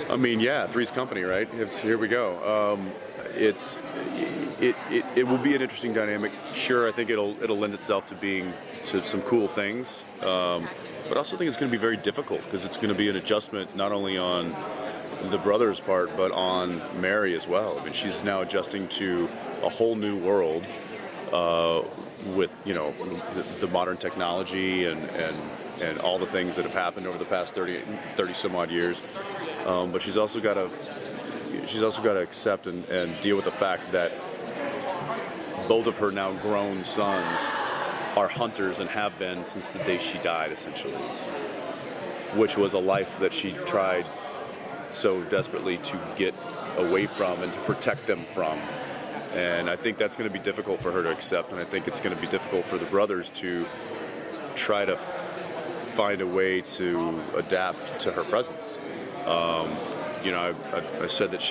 I mean, yeah, Three's Company, right? Here we go. It will be an interesting dynamic. Sure, I think it'll lend itself to some cool things, but I also think it's going to be very difficult because it's going to be an adjustment not only on the brother's part but on Mary as well. I mean, she's now adjusting to a whole new world with the modern technology and all the things that have happened over the past 30 some odd years. But she's also got to accept and deal with the fact that both of her now grown sons are hunters and have been since the day she died, essentially, which was a life that she tried so desperately to get away from and to protect them from. And I think that's going to be difficult for her to accept, and I think it's going to be difficult for the brothers to try to find a way to adapt to her presence. I said that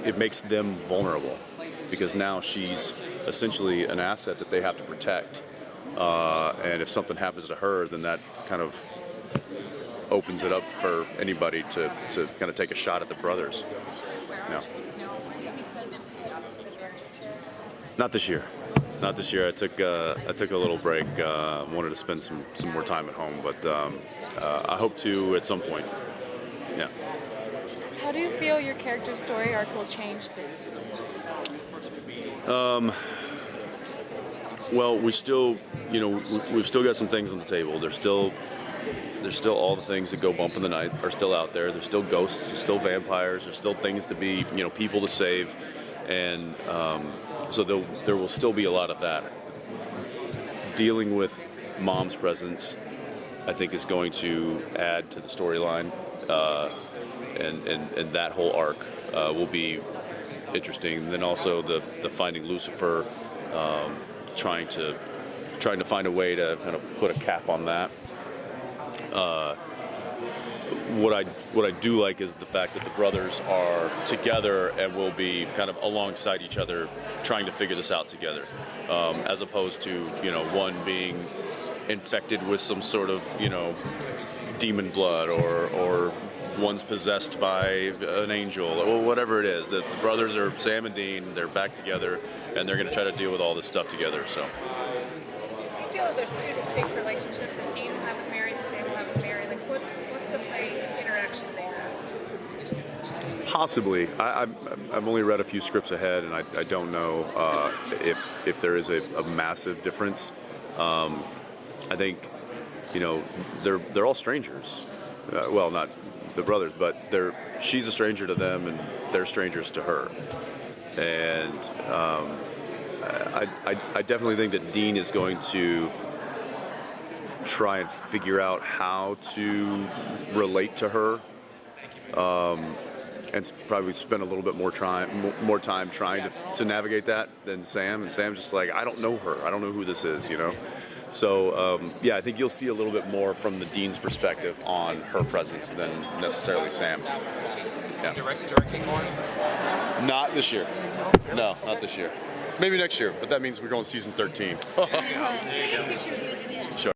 it makes them vulnerable because now she's essentially an asset that they have to protect. And if something happens to her, then that kind of opens it up for anybody to kind of take a shot at the brothers. Yeah. Not this year. Not this year. I took a little break. Wanted to spend some more time at home, but I hope to at some point. Yeah. How do you feel your character's story arc will change this season? Well, we've still got some things on the table. There's still all the things that go bump in the night are still out there. There's still ghosts. There's still vampires. There's still things to be, people to save, and so there will still be a lot of that. Dealing with Mom's presence, I think, is going to add to the storyline, and that whole arc will be interesting. And then also the finding Lucifer, trying to find a way to kind of put a cap on that. What I do like is the fact that the brothers are together and will be kind of alongside each other, trying to figure this out together, as opposed to one being infected with some sort of demon blood or one's possessed by an angel or whatever it is. The brothers are Sam and Dean. They're back together and they're going to try to deal with all this stuff together. So. Do you feel that there's two distinct relationships that Dean will have with Mary and Sam will have with Mary? Like, what's the play interaction they have? Possibly. I've only read a few scripts ahead, and I don't know if there is a massive difference. I think they're all strangers. Well, not the brothers, but she's a stranger to them, and they're strangers to her. And I definitely think that Dean is going to try and figure out how to relate to her, and probably spend a little bit more time trying to navigate that than Sam. And Sam's just like, I don't know her. I don't know who this is, So, I think you'll see a little bit more from the Dean's perspective on her presence than necessarily Sam's. Yeah. Directing more? Not this year. No, not this year. Maybe next year, but that means we're going to season 13. There you go.